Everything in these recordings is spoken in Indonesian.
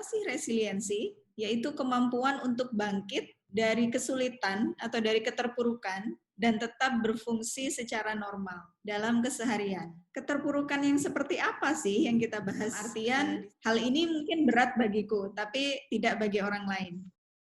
sih resiliensi? Yaitu kemampuan untuk bangkit dari kesulitan atau dari keterpurukan dan tetap berfungsi secara normal dalam keseharian. Keterpurukan yang seperti apa sih yang kita bahas? Artian, hal ini mungkin berat bagiku, tapi tidak bagi orang lain.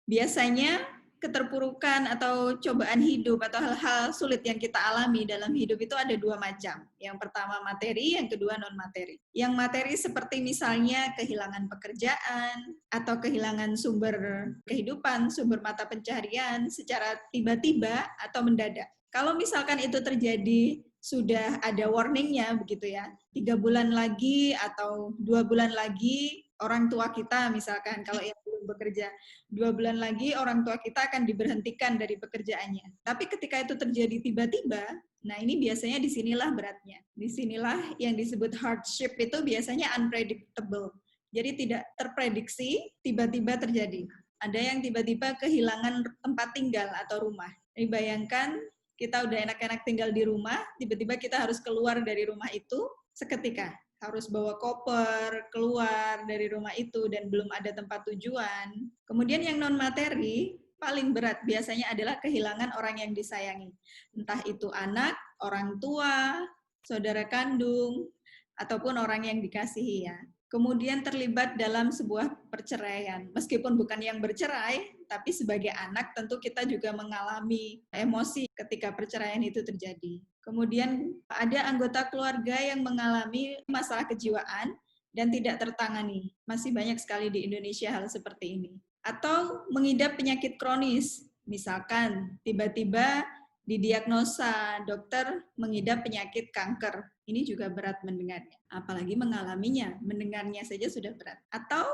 Biasanya keterpurukan atau cobaan hidup atau hal-hal sulit yang kita alami dalam hidup itu ada dua macam. Yang pertama materi, yang kedua non-materi. Yang materi seperti misalnya kehilangan pekerjaan atau kehilangan sumber kehidupan, sumber mata pencaharian secara tiba-tiba atau mendadak. Kalau misalkan itu terjadi sudah ada warningnya begitu ya, 3 bulan lagi atau 2 bulan lagi orang tua kita misalkan kalau yang belum bekerja 2 bulan lagi orang tua kita akan diberhentikan dari pekerjaannya. Tapi ketika itu terjadi tiba-tiba, nah ini biasanya disinilah beratnya. Disinilah yang disebut hardship itu biasanya unpredictable. Jadi tidak terprediksi, tiba-tiba terjadi. Ada yang tiba-tiba kehilangan tempat tinggal atau rumah. Jadi bayangkan kita udah enak-enak tinggal di rumah, tiba-tiba kita harus keluar dari rumah itu seketika. Harus bawa koper, keluar dari rumah itu, dan belum ada tempat tujuan. Kemudian yang non-materi, paling berat biasanya adalah kehilangan orang yang disayangi. Entah itu anak, orang tua, saudara kandung, ataupun orang yang dikasihi ya. Kemudian terlibat dalam sebuah perceraian. Meskipun bukan yang bercerai, tapi sebagai anak tentu kita juga mengalami emosi ketika perceraian itu terjadi. Kemudian ada anggota keluarga yang mengalami masalah kejiwaan dan tidak tertangani. Masih banyak sekali di Indonesia hal seperti ini. Atau mengidap penyakit kronis. Misalkan tiba-tiba didiagnosa dokter mengidap penyakit kanker. Ini juga berat mendengarnya. Apalagi mengalaminya, mendengarnya saja sudah berat. Atau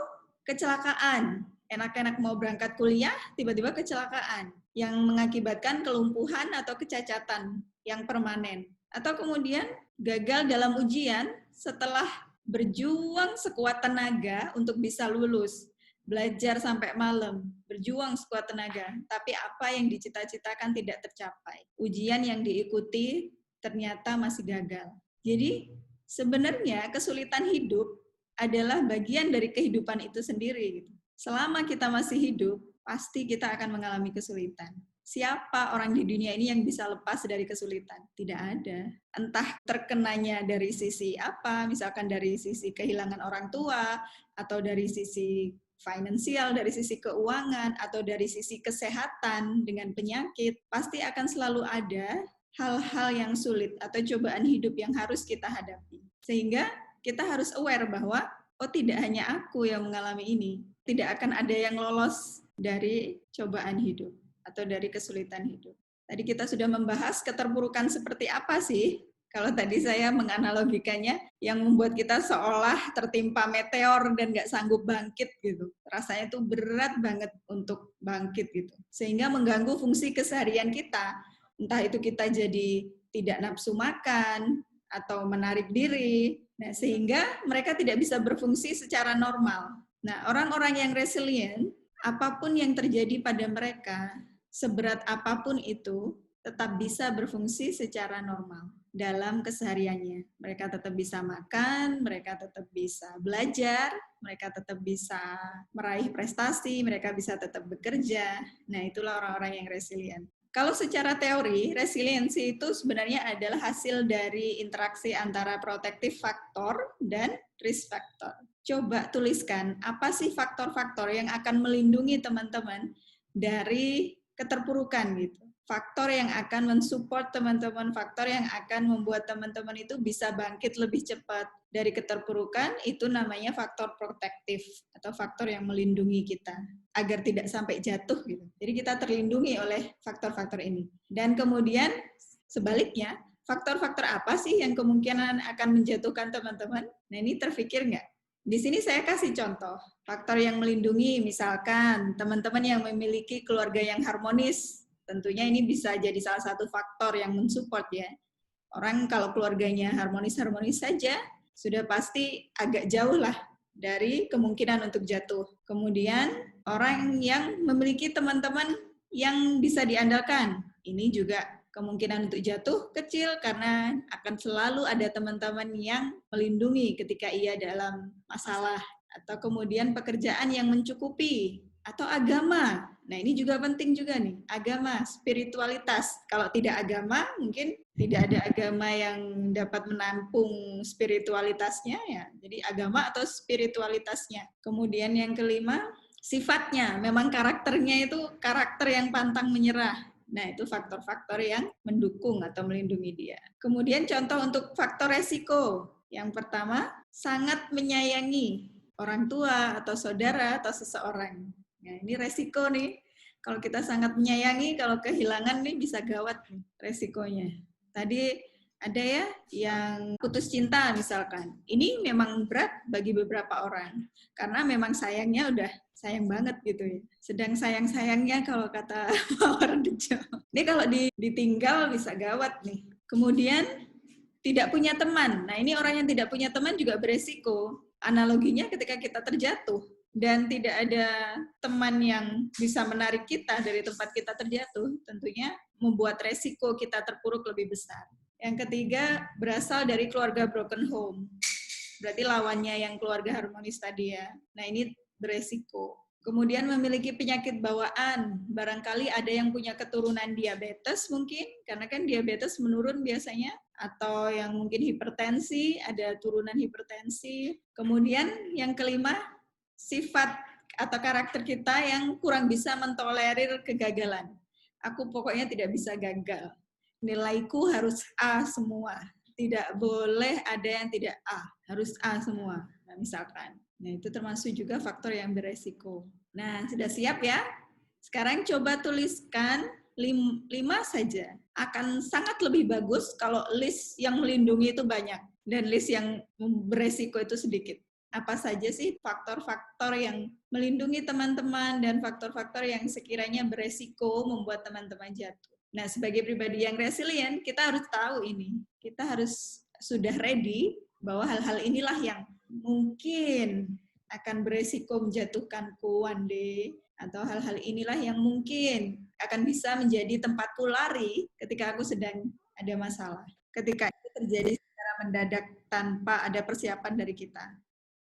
kecelakaan. Enak-enak mau berangkat kuliah, tiba-tiba kecelakaan yang mengakibatkan kelumpuhan atau kecacatan yang permanen. Atau kemudian gagal dalam ujian setelah berjuang sekuat tenaga untuk bisa lulus. Belajar sampai malam, berjuang sekuat tenaga, tapi apa yang dicita-citakan tidak tercapai. Ujian yang diikuti ternyata masih gagal. Jadi sebenarnya kesulitan hidup adalah bagian dari kehidupan itu sendiri. Selama kita masih hidup, pasti kita akan mengalami kesulitan. Siapa orang di dunia ini yang bisa lepas dari kesulitan? Tidak ada. Entah terkenanya dari sisi apa, misalkan dari sisi kehilangan orang tua, atau dari sisi finansial, dari sisi keuangan, atau dari sisi kesehatan dengan penyakit, pasti akan selalu ada hal-hal yang sulit atau cobaan hidup yang harus kita hadapi. Sehingga kita harus aware bahwa, oh tidak hanya aku yang mengalami ini, tidak akan ada yang lolos dari cobaan hidup atau dari kesulitan hidup. Tadi kita sudah membahas keterpurukan seperti apa sih? Kalau tadi saya menganalogikannya yang membuat kita seolah tertimpa meteor dan nggak sanggup bangkit gitu. Rasanya tuh berat banget untuk bangkit gitu. Sehingga mengganggu fungsi keseharian kita. Entah itu kita jadi tidak nafsu makan atau menarik diri. Nah, sehingga mereka tidak bisa berfungsi secara normal. Nah, orang-orang yang resilient, apapun yang terjadi pada mereka, seberat apapun itu, tetap bisa berfungsi secara normal dalam kesehariannya. Mereka tetap bisa makan, mereka tetap bisa belajar, mereka tetap bisa meraih prestasi, mereka bisa tetap bekerja. Nah, itulah orang-orang yang resilient. Kalau secara teori, resiliensi itu sebenarnya adalah hasil dari interaksi antara protective factor dan risk factor. Coba tuliskan, apa sih faktor-faktor yang akan melindungi teman-teman dari keterpurukan gitu. Faktor yang akan mensupport teman-teman, faktor yang akan membuat teman-teman itu bisa bangkit lebih cepat dari keterpurukan, itu namanya faktor protektif atau faktor yang melindungi kita agar tidak sampai jatuh gitu. Jadi kita terlindungi oleh faktor-faktor ini. Dan kemudian sebaliknya, faktor-faktor apa sih yang kemungkinan akan menjatuhkan teman-teman? Nah, ini terpikir nggak? Di sini saya kasih contoh. Faktor yang melindungi, misalkan teman-teman yang memiliki keluarga yang harmonis, tentunya ini bisa jadi salah satu faktor yang mensupport ya. Orang kalau keluarganya harmonis-harmonis saja, sudah pasti agak jauh lah dari kemungkinan untuk jatuh. Kemudian orang yang memiliki teman-teman yang bisa diandalkan, ini juga kemungkinan untuk jatuh kecil karena akan selalu ada teman-teman yang melindungi ketika ia dalam masalah atau kemudian pekerjaan yang mencukupi, atau agama. Nah, ini juga penting juga nih, agama, spiritualitas. Kalau tidak agama, mungkin tidak ada agama yang dapat menampung spiritualitasnya ya. Jadi agama atau spiritualitasnya. Kemudian yang kelima, sifatnya. Memang karakternya itu karakter yang pantang menyerah. Nah, itu faktor-faktor yang mendukung atau melindungi dia. Kemudian contoh untuk faktor resiko. Yang pertama, sangat menyayangi orang tua atau saudara atau seseorang. Nah, ini resiko nih. Kalau kita sangat menyayangi, kalau kehilangan nih bisa gawat nih resikonya. Tadi ada ya yang putus cinta misalkan. Ini memang berat bagi beberapa orang. Karena memang sayangnya udah sayang banget gitu ya. Sedang sayang-sayangnya kalau kata orang Dejo. Ini kalau ditinggal bisa gawat nih. Kemudian tidak punya teman. Nah, ini orang yang tidak punya teman juga beresiko. Analoginya ketika kita terjatuh dan tidak ada teman yang bisa menarik kita dari tempat kita terjatuh, tentunya membuat resiko kita terpuruk lebih besar. Yang ketiga, berasal dari keluarga broken home. Berarti lawannya yang keluarga harmonis tadi ya. Nah, ini beresiko. Kemudian memiliki penyakit bawaan. Barangkali ada yang punya keturunan diabetes mungkin, karena kan diabetes menurun biasanya. Atau yang mungkin hipertensi, ada turunan hipertensi. Kemudian yang kelima, sifat atau karakter kita yang kurang bisa mentolerir kegagalan. Aku pokoknya tidak bisa gagal. Nilaiku harus A semua. Tidak boleh ada yang tidak A, harus A semua. Nah, misalkan. Nah, itu termasuk juga faktor yang beresiko. Nah, sudah siap ya? Sekarang coba tuliskan 5 saja. Akan sangat lebih bagus kalau list yang melindungi itu banyak dan list yang beresiko itu sedikit. Apa saja sih faktor-faktor yang melindungi teman-teman dan faktor-faktor yang sekiranya beresiko membuat teman-teman jatuh. Nah, sebagai pribadi yang resilient, kita harus tahu ini. Kita harus sudah ready bahwa hal-hal inilah yang mungkin akan beresiko menjatuhkanku one day, atau hal-hal inilah yang mungkin akan bisa menjadi tempatku lari ketika aku sedang ada masalah. Ketika itu terjadi secara mendadak tanpa ada persiapan dari kita.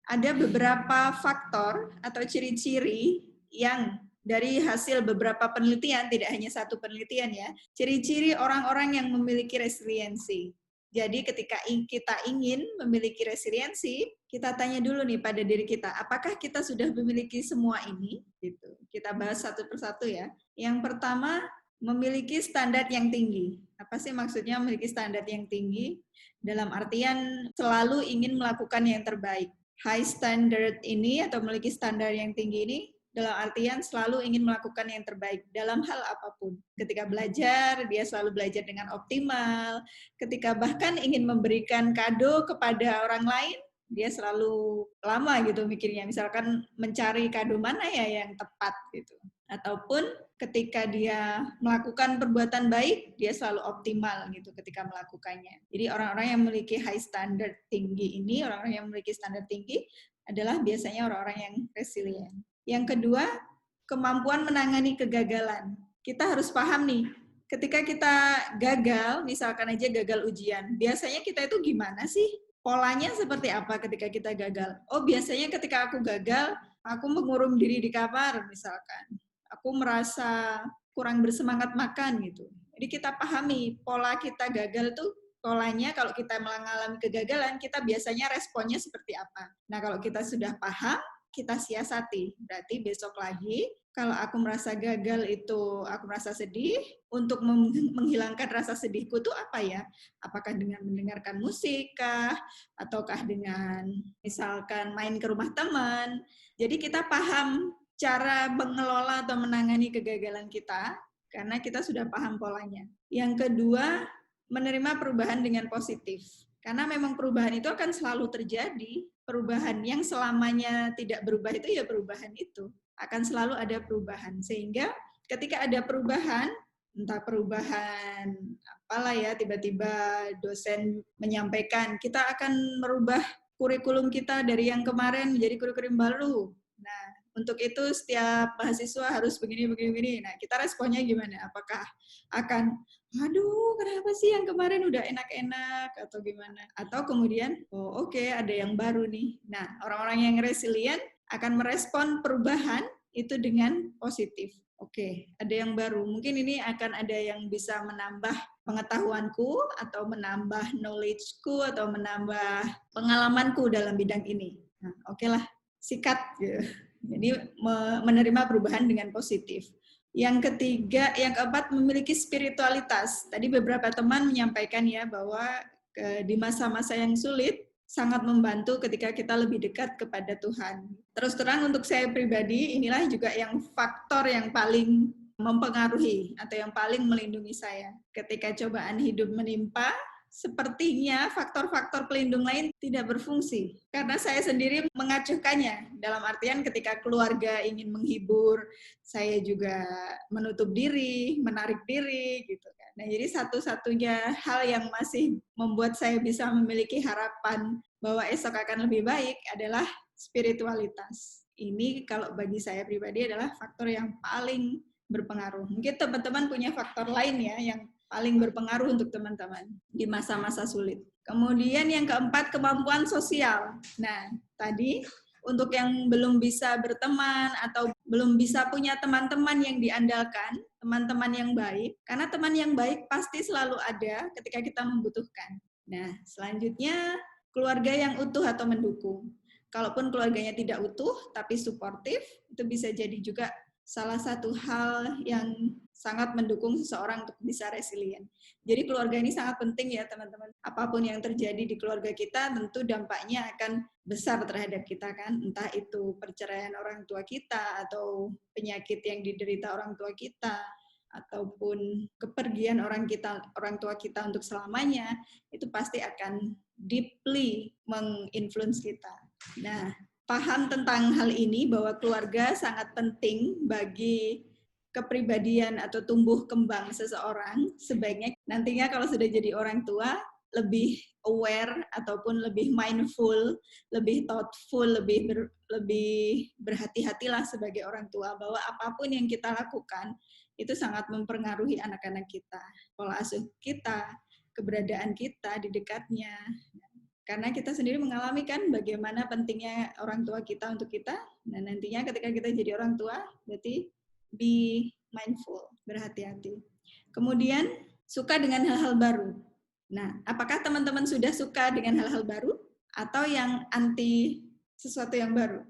Ada beberapa faktor atau ciri-ciri yang dari hasil beberapa penelitian, tidak hanya satu penelitian ya, ciri-ciri orang-orang yang memiliki resiliensi. Jadi ketika kita ingin memiliki resiliensi, kita tanya dulu nih pada diri kita, apakah kita sudah memiliki semua ini? Gitu. Kita bahas satu persatu ya. Yang pertama, memiliki standar yang tinggi. Apa sih maksudnya memiliki standar yang tinggi? Dalam artian selalu ingin melakukan yang terbaik. High standard ini atau memiliki standar yang tinggi ini dalam artian selalu ingin melakukan yang terbaik dalam hal apapun. Ketika belajar, dia selalu belajar dengan optimal. Ketika bahkan ingin memberikan kado kepada orang lain, dia selalu lama gitu mikirnya. Misalkan mencari kado mana ya yang tepat gitu. Ataupun ketika dia melakukan perbuatan baik, dia selalu optimal gitu ketika melakukannya. Jadi orang-orang yang memiliki high standard tinggi ini, orang-orang yang memiliki standar tinggi adalah biasanya orang-orang yang resilient. Yang kedua, kemampuan menangani kegagalan. Kita harus paham nih, ketika kita gagal, misalkan aja gagal ujian, biasanya kita itu gimana sih? Polanya seperti apa ketika kita gagal? Oh, biasanya ketika aku gagal, aku mengurung diri di kamar misalkan. Aku merasa kurang bersemangat makan gitu. Jadi kita pahami pola kita gagal tuh polanya kalau kita mengalami kegagalan, kita biasanya responnya seperti apa. Nah, kalau kita sudah paham, kita siasati. Berarti besok lagi, kalau aku merasa gagal itu, aku merasa sedih, untuk menghilangkan rasa sedihku itu apa ya? Apakah dengan mendengarkan musik kah? Ataukah dengan misalkan main ke rumah teman? Jadi kita paham cara mengelola atau menangani kegagalan kita, karena kita sudah paham polanya. Yang kedua, menerima perubahan dengan positif. Karena memang perubahan itu akan selalu terjadi. Perubahan yang selamanya tidak berubah itu ya perubahan itu. Akan selalu ada perubahan. Sehingga ketika ada perubahan, entah perubahan apalah ya, tiba-tiba dosen menyampaikan, kita akan merubah kurikulum kita dari yang kemarin menjadi kurikulum baru. Nah, untuk itu setiap mahasiswa harus begini. Nah, kita responnya gimana? Apakah akan aduh kenapa sih yang kemarin udah enak-enak atau gimana. Atau kemudian, oh oke, ada yang baru nih. Nah, orang-orang yang resilient akan merespon perubahan itu dengan positif. Oke, ada yang baru. Mungkin ini akan ada yang bisa menambah pengetahuanku atau menambah knowledge-ku atau menambah pengalamanku dalam bidang ini. Nah, oke lah, sikat. Gitu. Jadi menerima perubahan dengan positif. Yang ketiga, yang keempat, memiliki spiritualitas. Tadi beberapa teman menyampaikan ya bahwa di masa-masa yang sulit sangat membantu ketika kita lebih dekat kepada Tuhan. Terus terang untuk saya pribadi, inilah juga yang faktor yang paling mempengaruhi atau yang paling melindungi saya. Ketika cobaan hidup menimpa, sepertinya faktor-faktor pelindung lain tidak berfungsi. Karena saya sendiri mengacuhkannya. Dalam artian ketika keluarga ingin menghibur, saya juga menutup diri, menarik diri, gitu kan. Nah, jadi satu-satunya hal yang masih membuat saya bisa memiliki harapan bahwa esok akan lebih baik adalah spiritualitas. Ini kalau bagi saya pribadi adalah faktor yang paling berpengaruh. Mungkin teman-teman punya faktor lain ya yang paling berpengaruh untuk teman-teman di masa-masa sulit. Kemudian yang keempat, kemampuan sosial. Nah, tadi untuk yang belum bisa berteman atau belum bisa punya teman-teman yang diandalkan, teman-teman yang baik, karena teman yang baik pasti selalu ada ketika kita membutuhkan. Nah, selanjutnya keluarga yang utuh atau mendukung. Kalaupun keluarganya tidak utuh tapi suportif, itu bisa jadi juga salah satu hal yang sangat mendukung seseorang untuk bisa resilient. Jadi keluarga ini sangat penting ya teman-teman. Apapun yang terjadi di keluarga kita tentu dampaknya akan besar terhadap kita kan. Entah itu perceraian orang tua kita atau penyakit yang diderita orang tua kita ataupun kepergian orang tua kita untuk selamanya, itu pasti akan deeply menginfluence kita. Nah, paham tentang hal ini bahwa keluarga sangat penting bagi kepribadian atau tumbuh kembang seseorang, sebaiknya nantinya kalau sudah jadi orang tua lebih aware ataupun lebih mindful, lebih thoughtful, lebih berhati-hatilah sebagai orang tua bahwa apapun yang kita lakukan itu sangat mempengaruhi anak-anak kita, pola asuh kita, keberadaan kita di dekatnya. Karena kita sendiri mengalami kan bagaimana pentingnya orang tua kita untuk kita. Nah, nantinya ketika kita jadi orang tua, berarti be mindful, berhati-hati. Kemudian, suka dengan hal-hal baru. Nah, apakah teman-teman sudah suka dengan hal-hal baru? Atau yang anti sesuatu yang baru?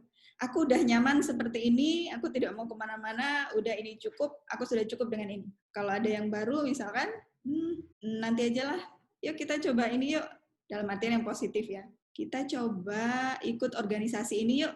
Aku udah nyaman seperti ini, aku tidak mau kemana-mana, udah ini cukup, aku sudah cukup dengan ini. Kalau ada yang baru misalkan, nanti aja lah, yuk kita coba ini yuk, dalam artian yang positif ya. Kita coba ikut organisasi ini yuk.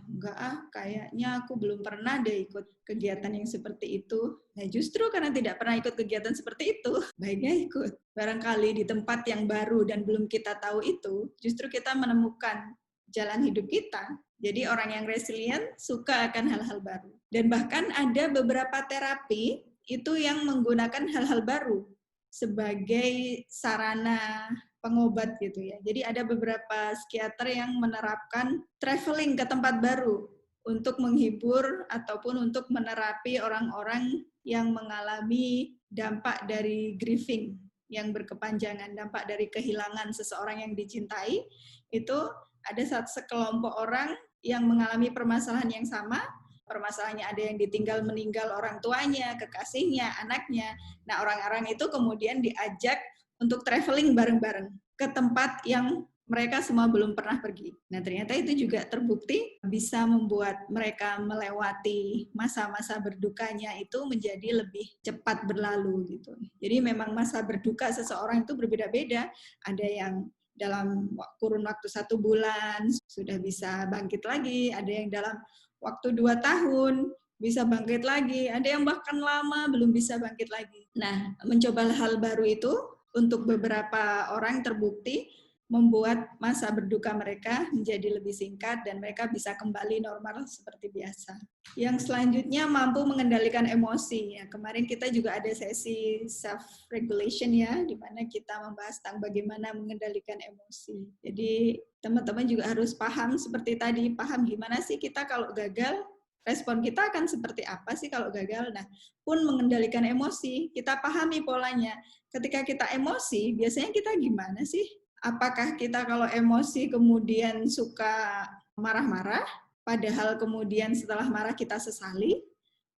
Enggak kayaknya aku belum pernah deh ikut kegiatan yang seperti itu. Nah, justru karena tidak pernah ikut kegiatan seperti itu, baiknya ikut. Barangkali di tempat yang baru dan belum kita tahu itu, justru kita menemukan jalan hidup kita. Jadi orang yang resilient suka akan hal-hal baru. Dan bahkan ada beberapa terapi itu yang menggunakan hal-hal baru sebagai sarana pengobat gitu ya. Jadi ada beberapa psikiater yang menerapkan traveling ke tempat baru untuk menghibur ataupun untuk menerapi orang-orang yang mengalami dampak dari grieving yang berkepanjangan, dampak dari kehilangan seseorang yang dicintai. Itu ada sekelompok orang yang mengalami permasalahan yang sama. Permasalahannya ada yang ditinggal meninggal orang tuanya, kekasihnya, anaknya. Nah, orang-orang itu kemudian diajak untuk traveling bareng-bareng ke tempat yang mereka semua belum pernah pergi. Nah, ternyata itu juga terbukti bisa membuat mereka melewati masa-masa berdukanya itu menjadi lebih cepat berlalu gitu. Jadi memang masa berduka seseorang itu berbeda-beda. Ada yang dalam kurun waktu 1 bulan sudah bisa bangkit lagi, ada yang dalam waktu 2 tahun bisa bangkit lagi, ada yang bahkan lama belum bisa bangkit lagi. Nah, mencoba hal baru itu untuk beberapa orang terbukti membuat masa berduka mereka menjadi lebih singkat dan mereka bisa kembali normal seperti biasa. Yang selanjutnya mampu mengendalikan emosi. Ya, kemarin kita juga ada sesi self regulation ya, di mana kita membahas tentang bagaimana mengendalikan emosi. Jadi teman-teman juga harus paham seperti tadi, paham gimana sih kita kalau gagal respon kita akan seperti apa sih kalau gagal. Nah, pun mengendalikan emosi, kita pahami polanya. Ketika kita emosi, biasanya kita gimana sih? Apakah kita kalau emosi kemudian suka marah-marah, padahal kemudian setelah marah kita sesali?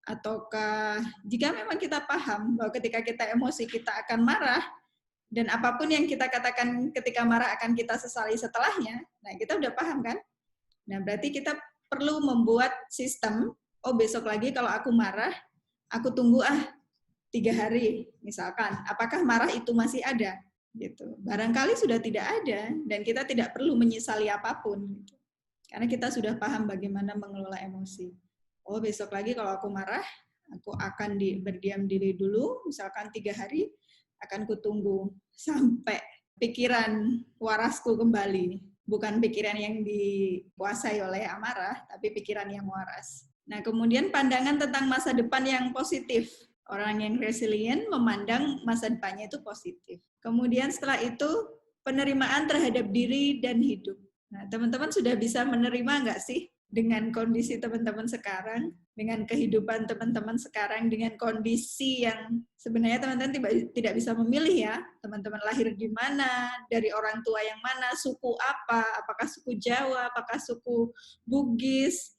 Ataukah jika memang kita paham bahwa ketika kita emosi kita akan marah, dan apapun yang kita katakan ketika marah akan kita sesali setelahnya, nah kita udah paham kan? Nah berarti kita perlu membuat sistem, oh besok lagi kalau aku marah, aku tunggu 3 hari misalkan, apakah marah itu masih ada? Gitu. Barangkali sudah tidak ada dan kita tidak perlu menyesali apapun. Gitu. Karena kita sudah paham bagaimana mengelola emosi. Oh besok lagi kalau aku marah, aku akan berdiam diri dulu, misalkan 3 hari, akan kutunggu sampai pikiran warasku kembali. Bukan pikiran yang dikuasai oleh amarah, tapi pikiran yang waras. Nah kemudian pandangan tentang masa depan yang positif. Orang yang resilient memandang masa depannya itu positif. Kemudian setelah itu penerimaan terhadap diri dan hidup. Nah, teman-teman sudah bisa menerima nggak sih dengan kondisi teman-teman sekarang, dengan kehidupan teman-teman sekarang, dengan kondisi yang sebenarnya teman-teman tidak bisa memilih ya, teman-teman lahir di mana, dari orang tua yang mana, suku apa, apakah suku Jawa, apakah suku Bugis.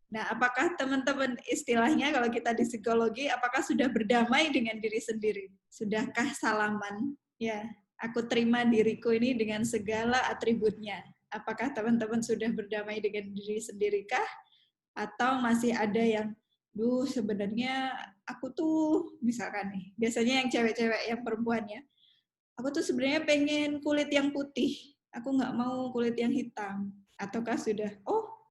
Nah, apakah teman-teman istilahnya kalau kita di psikologi, apakah sudah berdamai dengan diri sendiri? Sudahkah salaman? Ya, aku terima diriku ini dengan segala atributnya. Apakah teman-teman sudah berdamai dengan diri sendirikah? Atau masih ada yang, sebenarnya aku tuh, misalkan nih, biasanya yang cewek-cewek, yang perempuan ya, aku tuh sebenarnya pengen kulit yang putih, aku nggak mau kulit yang hitam. Ataukah sudah,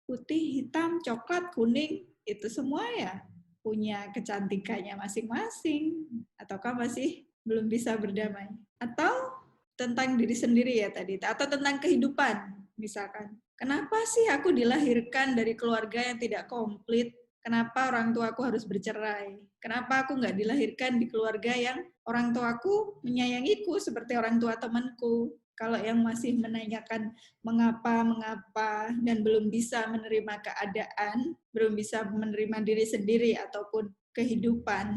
putih, hitam, coklat, kuning, itu semua ya punya kecantikannya masing-masing. Ataukah masih belum bisa berdamai? Atau tentang diri sendiri ya tadi, atau tentang kehidupan. Misalkan, kenapa sih aku dilahirkan dari keluarga yang tidak komplit? Kenapa orang tuaku harus bercerai? Kenapa aku nggak dilahirkan di keluarga yang orang tuaku menyayangiku seperti orang tua temanku? Kalau yang masih menanyakan mengapa, dan belum bisa menerima keadaan, belum bisa menerima diri sendiri ataupun kehidupan,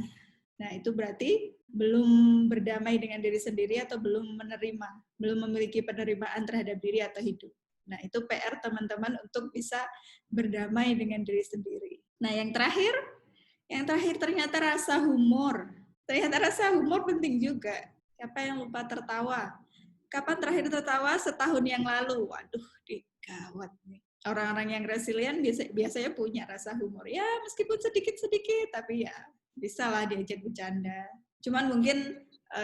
nah itu berarti belum berdamai dengan diri sendiri atau belum memiliki penerimaan terhadap diri atau hidup. Nah, itu PR teman-teman untuk bisa berdamai dengan diri sendiri. Nah, yang terakhir ternyata rasa humor. Ternyata rasa humor penting juga. Siapa yang lupa tertawa? Kapan terakhir tertawa? Setahun yang lalu. Waduh, gawat nih. Orang-orang yang resilient biasanya punya rasa humor. Ya, meskipun sedikit-sedikit, tapi ya bisa lah diajak bercanda. Cuman mungkin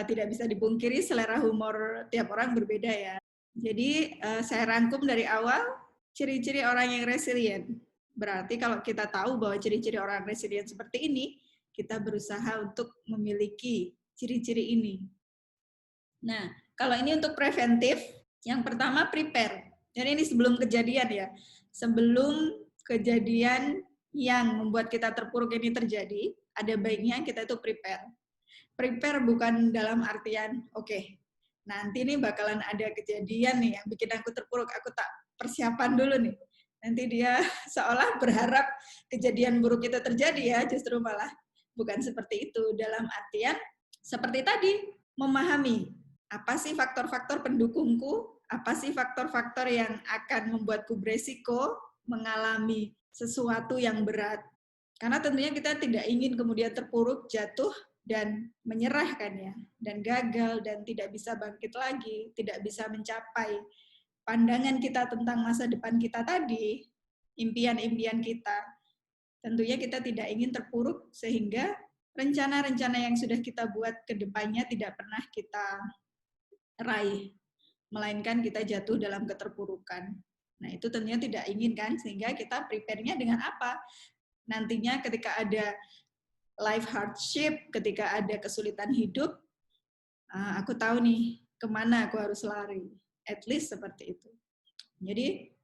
tidak bisa dipungkiri selera humor tiap orang berbeda ya. Jadi saya rangkum dari awal ciri-ciri orang yang resilient. Berarti kalau kita tahu bahwa ciri-ciri orang resilient seperti ini, kita berusaha untuk memiliki ciri-ciri ini. Nah, kalau ini untuk preventif, yang pertama prepare. Jadi ini sebelum kejadian ya. Sebelum kejadian yang membuat kita terpuruk ini terjadi, ada baiknya kita itu prepare. Prepare bukan dalam artian, nanti nih bakalan ada kejadian nih yang bikin aku terpuruk, aku tak persiapan dulu nih. Nanti dia seolah berharap kejadian buruk itu terjadi ya, justru malah bukan seperti itu. Dalam artian, seperti tadi, memahami apa sih faktor-faktor pendukungku, apa sih faktor-faktor yang akan membuatku beresiko mengalami sesuatu yang berat. Karena tentunya kita tidak ingin kemudian terpuruk, jatuh, dan menyerah kan ya, dan gagal, dan tidak bisa bangkit lagi, tidak bisa mencapai pandangan kita tentang masa depan kita tadi, impian-impian kita. Tentunya kita tidak ingin terpuruk sehingga rencana-rencana yang sudah kita buat ke depannya tidak pernah kita raih, melainkan kita jatuh dalam keterpurukan. Nah, itu tentunya tidak ingin kan, sehingga kita prepare-nya dengan apa? Nantinya ketika ada life hardship, ketika ada kesulitan hidup, aku tahu nih kemana aku harus lari. At least seperti itu. Jadi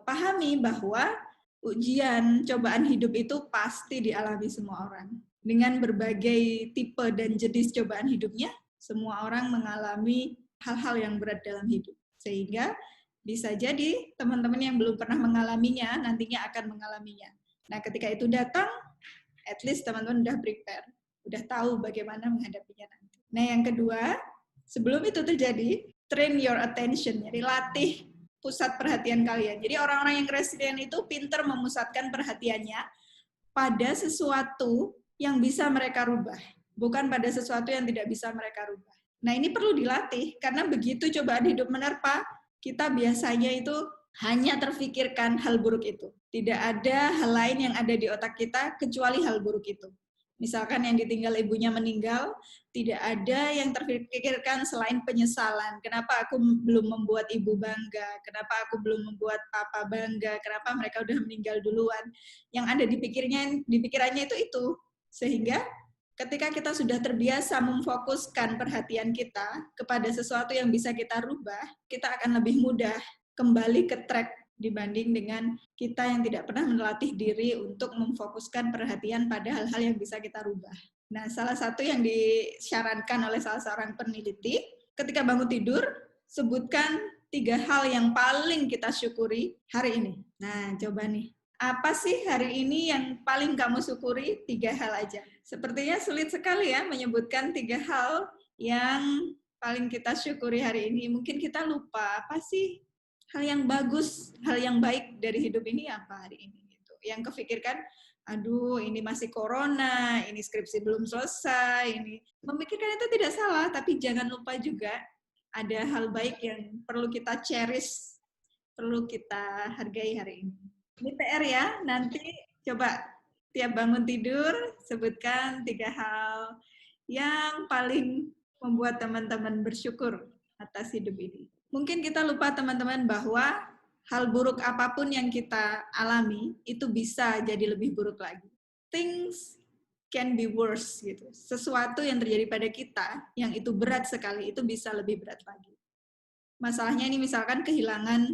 pahami bahwa ujian, cobaan hidup itu pasti dialami semua orang. Dengan berbagai tipe dan jenis cobaan hidupnya, semua orang mengalami hal-hal yang berat dalam hidup. Sehingga bisa jadi teman-teman yang belum pernah mengalaminya, nantinya akan mengalaminya. Nah, ketika itu datang, at least teman-teman udah prepare, udah tahu bagaimana menghadapinya nanti. Nah, yang kedua, sebelum itu terjadi, train your attention, jadi latih pusat perhatian kalian. Jadi orang-orang yang resilient itu pinter memusatkan perhatiannya pada sesuatu yang bisa mereka rubah, bukan pada sesuatu yang tidak bisa mereka rubah. Nah, ini perlu dilatih, karena begitu cobaan hidup menerpa, kita biasanya itu hanya terfikirkan hal buruk itu. Tidak ada hal lain yang ada di otak kita kecuali hal buruk itu. Misalkan yang ditinggal ibunya meninggal, tidak ada yang terpikirkan selain penyesalan. Kenapa aku belum membuat ibu bangga? Kenapa aku belum membuat papa bangga? Kenapa mereka udah meninggal duluan? Yang ada di pikirannya itu. Sehingga ketika kita sudah terbiasa memfokuskan perhatian kita kepada sesuatu yang bisa kita rubah, kita akan lebih mudah kembali ke track dibanding dengan kita yang tidak pernah melatih diri untuk memfokuskan perhatian pada hal-hal yang bisa kita rubah. Nah, salah satu yang disyaratkan oleh salah seorang peneliti, ketika bangun tidur, sebutkan 3 hal yang paling kita syukuri hari ini. Nah, coba nih. Apa sih hari ini yang paling kamu syukuri? 3 hal aja. Sepertinya sulit sekali ya menyebutkan 3 hal yang paling kita syukuri hari ini. Mungkin kita lupa, apa sih hal yang bagus, hal yang baik dari hidup ini apa hari ini gitu. Yang kefikirkan, aduh ini masih corona, ini skripsi belum selesai, ini memikirkan itu tidak salah, tapi jangan lupa juga ada hal baik yang perlu kita cherish, perlu kita hargai hari ini. Ini PR ya, nanti coba tiap bangun tidur sebutkan 3 hal yang paling membuat teman-teman bersyukur atas hidup ini. Mungkin kita lupa teman-teman bahwa hal buruk apapun yang kita alami itu bisa jadi lebih buruk lagi. Things can be worse gitu. Sesuatu yang terjadi pada kita yang itu berat sekali itu bisa lebih berat lagi. Masalahnya ini misalkan kehilangan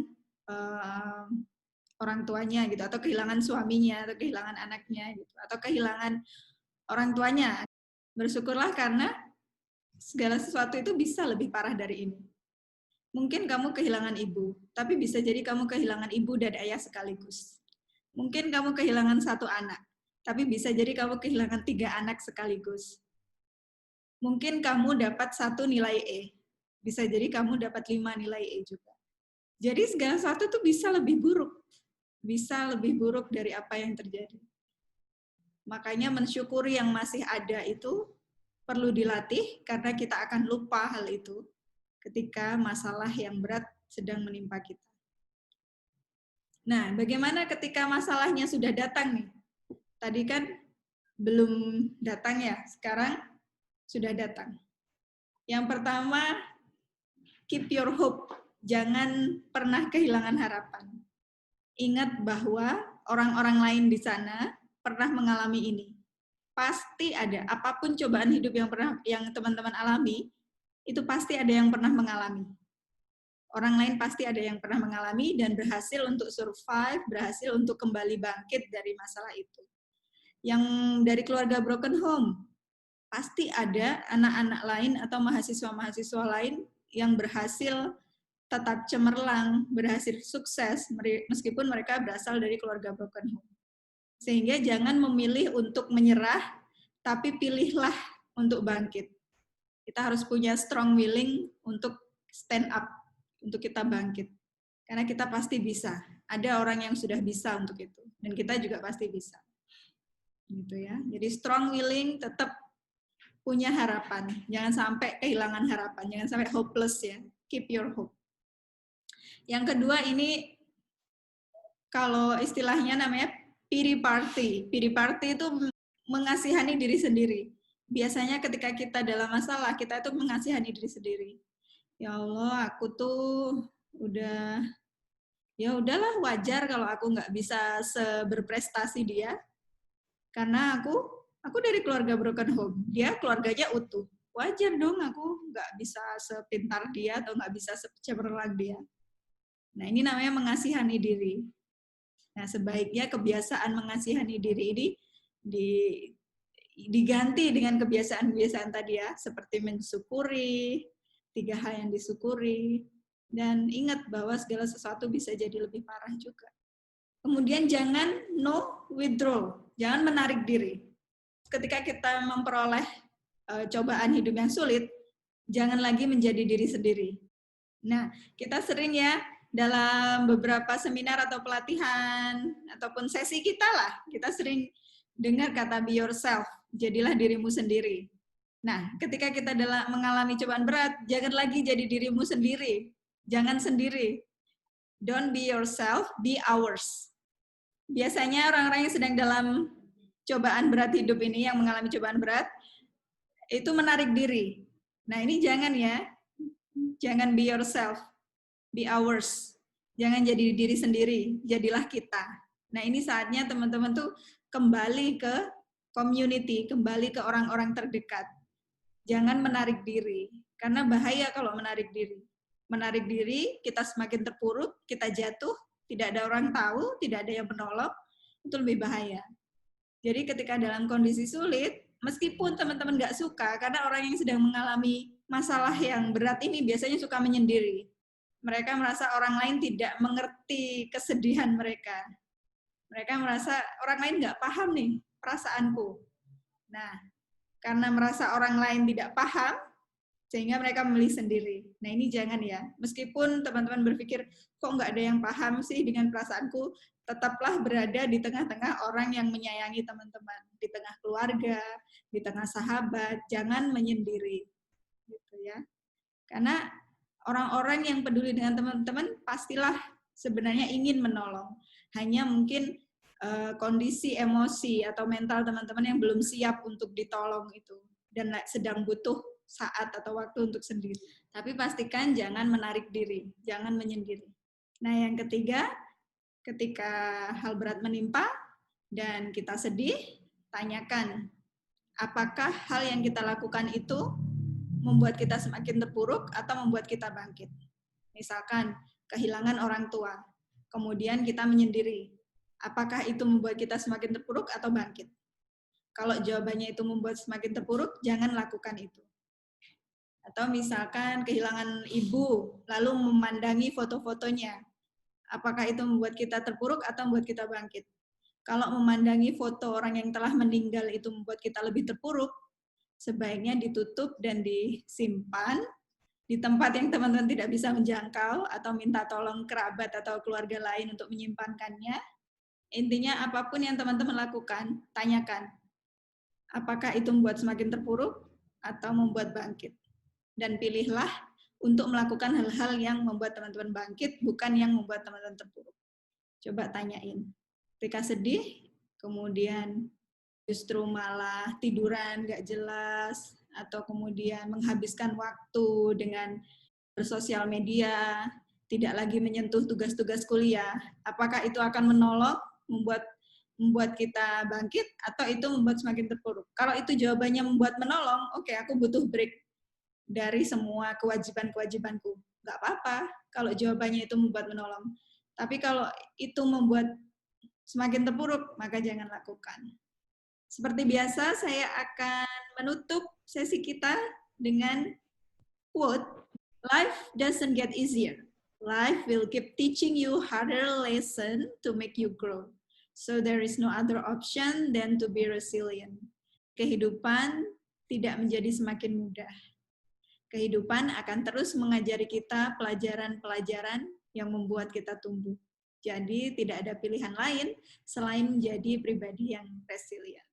orang tuanya gitu, atau kehilangan suaminya, atau kehilangan anaknya gitu, atau kehilangan orang tuanya. Bersyukurlah karena segala sesuatu itu bisa lebih parah dari ini. Mungkin kamu kehilangan ibu, tapi bisa jadi kamu kehilangan ibu dan ayah sekaligus. Mungkin kamu kehilangan 1 anak, tapi bisa jadi kamu kehilangan 3 anak sekaligus. Mungkin kamu dapat 1 nilai E, bisa jadi kamu dapat 5 nilai E juga. Jadi segala sesuatu itu bisa lebih buruk dari apa yang terjadi. Makanya mensyukuri yang masih ada itu perlu dilatih, karena kita akan lupa hal itu ketika masalah yang berat sedang menimpa kita. Nah, bagaimana ketika masalahnya sudah datang nih? Tadi kan belum datang ya, sekarang sudah datang. Yang pertama, keep your hope. Jangan pernah kehilangan harapan. Ingat bahwa orang-orang lain di sana pernah mengalami ini. Pasti ada, apapun cobaan hidup yang teman-teman alami, itu pasti ada yang pernah mengalami. Orang lain pasti ada yang pernah mengalami dan berhasil untuk survive, berhasil untuk kembali bangkit dari masalah itu. Yang dari keluarga broken home, pasti ada anak-anak lain atau mahasiswa-mahasiswa lain yang berhasil tetap cemerlang, berhasil sukses, meskipun mereka berasal dari keluarga broken home. Sehingga jangan memilih untuk menyerah, tapi pilihlah untuk bangkit. Kita harus punya strong willing untuk stand up, untuk kita bangkit. Karena kita pasti bisa. Ada orang yang sudah bisa untuk itu. Dan kita juga pasti bisa. Gitu ya. Jadi strong willing, tetap punya harapan. Jangan sampai kehilangan harapan. Jangan sampai hopeless ya. Keep your hope. Yang kedua ini, kalau istilahnya namanya pity party. Pity party itu mengasihani diri sendiri. Biasanya ketika kita dalam masalah, kita itu mengasihani diri sendiri. Ya Allah, aku tuh ya udahlah, wajar kalau aku nggak bisa seberprestasi dia, karena aku dari keluarga broken home, dia keluarganya utuh. Wajar dong aku nggak bisa sepintar dia atau nggak bisa secemerlang dia. Nah, ini namanya mengasihani diri. Nah, sebaiknya kebiasaan mengasihani diri ini diganti dengan kebiasaan-kebiasaan tadi ya, seperti mensyukuri, 3 hal yang disyukuri, dan ingat bahwa segala sesuatu bisa jadi lebih parah juga. Kemudian jangan no withdrawal, jangan menarik diri. Ketika kita memperoleh cobaan hidup yang sulit, jangan lagi menjadi diri sendiri. Nah, kita sering ya dalam beberapa seminar atau pelatihan ataupun sesi kita lah, kita sering dengar kata be yourself, jadilah dirimu sendiri. Nah, ketika kita mengalami cobaan berat, jangan lagi jadi dirimu sendiri. Jangan sendiri. Don't be yourself, be ours. Biasanya orang-orang yang sedang dalam cobaan berat hidup ini, yang mengalami cobaan berat, itu menarik diri. Nah, ini jangan ya. Jangan be yourself, be ours. Jangan jadi diri sendiri, jadilah kita. Nah, ini saatnya teman-teman tuh kembali ke community, kembali ke orang-orang terdekat. Jangan menarik diri, karena bahaya kalau menarik diri. Menarik diri, kita semakin terpuruk, kita jatuh, tidak ada orang tahu, tidak ada yang menolong, itu lebih bahaya. Jadi ketika dalam kondisi sulit, meskipun teman-teman nggak suka, karena orang yang sedang mengalami masalah yang berat ini biasanya suka menyendiri. Mereka merasa orang lain tidak mengerti kesedihan mereka. Mereka merasa orang lain nggak paham nih perasaanku. Nah, karena merasa orang lain tidak paham, sehingga mereka memilih sendiri. Nah, ini jangan ya. Meskipun teman-teman berpikir, kok nggak ada yang paham sih dengan perasaanku, tetaplah berada di tengah-tengah orang yang menyayangi teman-teman, di tengah keluarga, di tengah sahabat, jangan menyendiri. Gitu ya. Karena orang-orang yang peduli dengan teman-teman pastilah sebenarnya ingin menolong. Hanya mungkin kondisi emosi atau mental teman-teman yang belum siap untuk ditolong itu dan sedang butuh saat atau waktu untuk sendiri. Tapi pastikan jangan menarik diri, jangan menyendiri. Nah, yang ketiga, ketika hal berat menimpa dan kita sedih, tanyakan apakah hal yang kita lakukan itu membuat kita semakin terpuruk atau membuat kita bangkit. Misalkan kehilangan orang tua, kemudian kita menyendiri. Apakah itu membuat kita semakin terpuruk atau bangkit? Kalau jawabannya itu membuat semakin terpuruk, jangan lakukan itu. Atau misalkan kehilangan ibu, lalu memandangi foto-fotonya. Apakah itu membuat kita terpuruk atau membuat kita bangkit? Kalau memandangi foto orang yang telah meninggal itu membuat kita lebih terpuruk, sebaiknya ditutup dan disimpan di tempat yang teman-teman tidak bisa menjangkau atau minta tolong kerabat atau keluarga lain untuk menyimpankannya. Intinya apapun yang teman-teman lakukan, tanyakan. Apakah itu membuat semakin terpuruk atau membuat bangkit? Dan pilihlah untuk melakukan hal-hal yang membuat teman-teman bangkit, bukan yang membuat teman-teman terpuruk. Coba tanyain. Ketika sedih, kemudian justru malah tiduran nggak jelas, atau kemudian menghabiskan waktu dengan bersosial media, tidak lagi menyentuh tugas-tugas kuliah, apakah itu akan menolong, membuat kita bangkit, atau itu membuat semakin terpuruk? Kalau itu jawabannya membuat menolong, oke, aku butuh break dari semua kewajiban-kewajibanku. Nggak apa-apa kalau jawabannya itu membuat menolong. Tapi kalau itu membuat semakin terpuruk, maka jangan lakukan. Seperti biasa, saya akan menutup sesi kita dengan quote, "Life doesn't get easier. Life will keep teaching you harder lesson to make you grow. So there is no other option than to be resilient." Kehidupan tidak menjadi semakin mudah. Kehidupan akan terus mengajari kita pelajaran-pelajaran yang membuat kita tumbuh. Jadi tidak ada pilihan lain selain menjadi pribadi yang resilient.